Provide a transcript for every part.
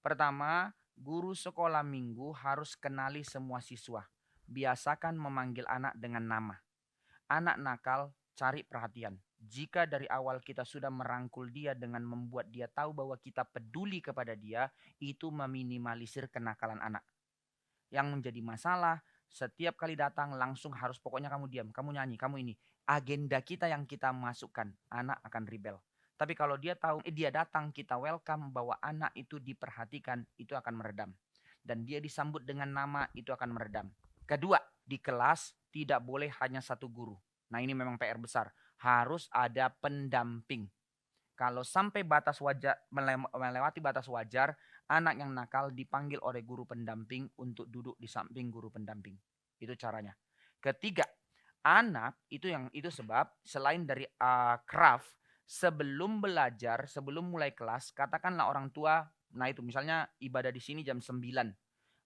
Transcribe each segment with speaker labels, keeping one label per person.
Speaker 1: Pertama, guru sekolah minggu harus kenali semua siswa. Biasakan memanggil anak dengan nama. Anak nakal cari perhatian. Jika dari awal kita sudah merangkul dia dengan membuat dia tahu bahwa kita peduli kepada dia, itu meminimalisir kenakalan anak. Yang menjadi masalah, setiap kali datang langsung harus pokoknya kamu diam, kamu nyanyi, kamu ini. Agenda kita yang kita masukkan, anak akan rebel. Tapi kalau dia tahu, dia datang, kita welcome bahwa anak itu diperhatikan, itu akan meredam. Dan dia disambut dengan nama, itu akan meredam. Kedua, di kelas tidak boleh hanya satu guru. Nah ini memang PR besar. Harus ada pendamping. Kalau sampai batas wajar melewati batas wajar, anak yang nakal dipanggil oleh guru pendamping untuk duduk di samping guru pendamping. Itu caranya. Ketiga, anak itu sebab selain dari craft sebelum belajar, sebelum mulai kelas, katakanlah orang tua, nah itu misalnya ibadah di sini jam 9.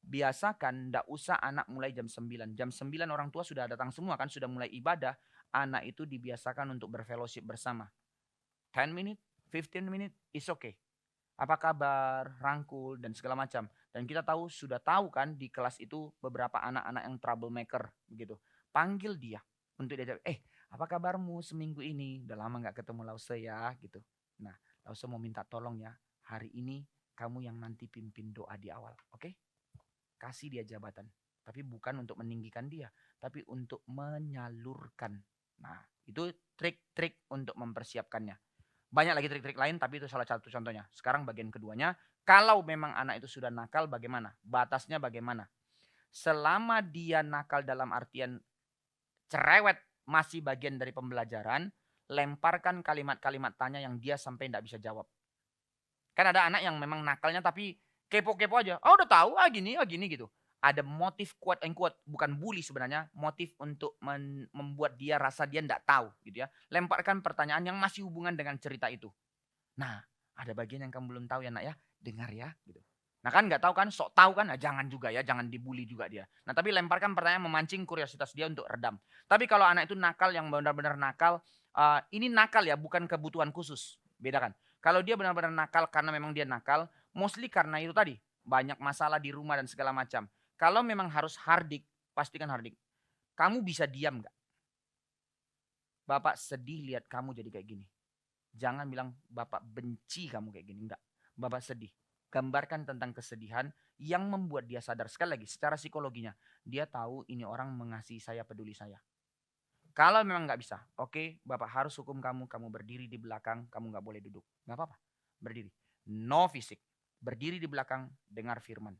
Speaker 1: Biasakan ndak usah anak mulai jam 9. Jam 9 orang tua sudah datang semua kan, sudah mulai ibadah. Anak itu dibiasakan untuk berfellowship bersama. 10 minute, 15 minute, is okay. Apa kabar, rangkul, dan segala macam. Dan kita sudah tahu kan di kelas itu beberapa anak-anak yang troublemaker begitu. Panggil dia untuk dia, apa kabarmu seminggu ini? Udah lama nggak ketemu Lause ya gitu. Nah, Lause mau minta tolong ya, hari ini kamu yang nanti pimpin doa di awal, oke? Okay? Kasih dia jabatan. Tapi bukan untuk meninggikan dia, tapi untuk menyalurkan. Nah, itu trik-trik untuk mempersiapkannya. Banyak lagi trik-trik lain, tapi itu salah satu contohnya. Sekarang bagian keduanya, kalau memang anak itu sudah nakal, bagaimana? Batasnya bagaimana? Selama dia nakal dalam artian cerewet masih bagian dari pembelajaran, lemparkan kalimat-kalimat tanya yang dia sampai tidak bisa jawab. Kan ada anak yang memang nakalnya tapi kepo-kepo aja. Oh udah tahu, gini gitu. Ada motif quote and quote, bukan bully sebenarnya, motif untuk membuat dia rasa dia tidak tahu gitu ya. Lemparkan pertanyaan yang masih hubungan dengan cerita itu. Nah, ada bagian yang kamu belum tahu ya nak ya, dengar ya gitu. Nah kan nggak tahu kan, sok tahu kan, nah, jangan juga ya, jangan dibully juga dia. Nah tapi lemparkan pertanyaan memancing kuriositas dia untuk redam. Tapi kalau anak itu nakal yang benar-benar nakal, ini nakal ya, bukan kebutuhan khusus. Bedakan. Kalau dia benar-benar nakal karena memang dia nakal, mostly karena itu tadi, banyak masalah di rumah dan segala macam. Kalau memang harus hardik, pastikan hardik. Kamu bisa diam nggak? Bapak sedih lihat kamu jadi kayak gini. Jangan bilang Bapak benci kamu kayak gini. Enggak. Bapak sedih. Gambarkan tentang kesedihan yang membuat dia sadar. Sekali lagi, secara psikologinya. Dia tahu ini orang mengasihi saya, peduli saya. Kalau memang nggak bisa, oke, Bapak harus hukum kamu. Kamu berdiri di belakang, kamu nggak boleh duduk. Nggak apa-apa. Berdiri. No fisik. Berdiri di belakang, dengar firman.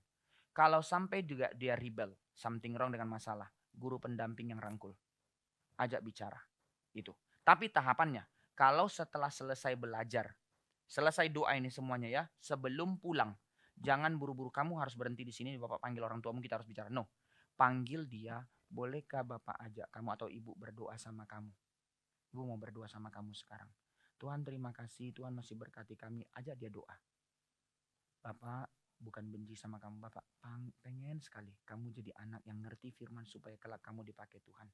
Speaker 1: Kalau sampai juga dia rebel, something wrong dengan masalah, guru pendamping yang rangkul. Ajak bicara. Itu. Tapi tahapannya, kalau setelah selesai belajar, selesai doa ini semuanya ya, sebelum pulang, jangan buru-buru kamu harus berhenti di sini, Bapak panggil orang tuamu, kita harus bicara. No. Panggil dia, bolehkah Bapak ajak kamu atau Ibu berdoa sama kamu? Ibu mau berdoa sama kamu sekarang. Tuhan terima kasih, Tuhan masih berkati kami, ajak dia doa. Bapak bukan benci sama kamu, Bapak pengen sekali kamu jadi anak yang ngerti firman supaya kelak kamu dipakai Tuhan.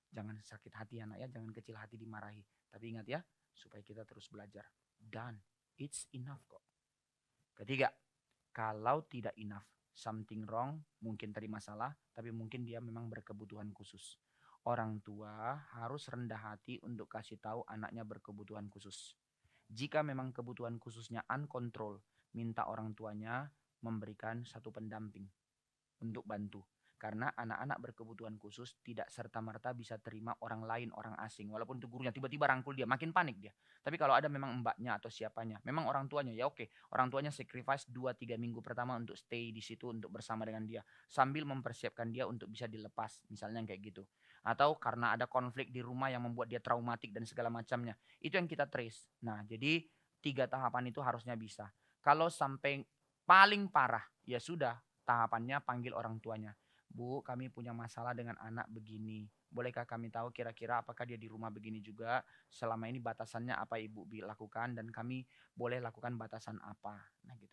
Speaker 1: Jangan sakit hati anak ya, jangan kecil hati dimarahi. Tapi ingat ya, supaya kita terus belajar. Dan it's enough kok. Ketiga, kalau tidak enough, something wrong, mungkin tadi masalah, tapi mungkin dia memang berkebutuhan khusus. Orang tua harus rendah hati untuk kasih tahu anaknya berkebutuhan khusus. Jika memang kebutuhan khususnya uncontrol, minta orang tuanya memberikan satu pendamping untuk bantu. Karena anak-anak berkebutuhan khusus tidak serta-merta bisa terima orang lain, orang asing. Walaupun itu gurunya tiba-tiba rangkul dia, makin panik dia. Tapi kalau ada memang mbaknya atau siapanya, memang orang tuanya, ya oke. Orang tuanya sacrifice 2-3 minggu pertama untuk stay di situ, untuk bersama dengan dia. Sambil mempersiapkan dia untuk bisa dilepas, misalnya kayak gitu. Atau karena ada konflik di rumah yang membuat dia traumatik dan segala macamnya. Itu yang kita trace. Nah, jadi 3 tahapan itu harusnya bisa. Kalau sampai paling parah, ya sudah, tahapannya panggil orang tuanya. Bu, kami punya masalah dengan anak begini. Bolehkah kami tahu kira-kira apakah dia di rumah begini juga? Selama ini batasannya apa ibu lakukan dan kami boleh lakukan batasan apa? Nah gitu.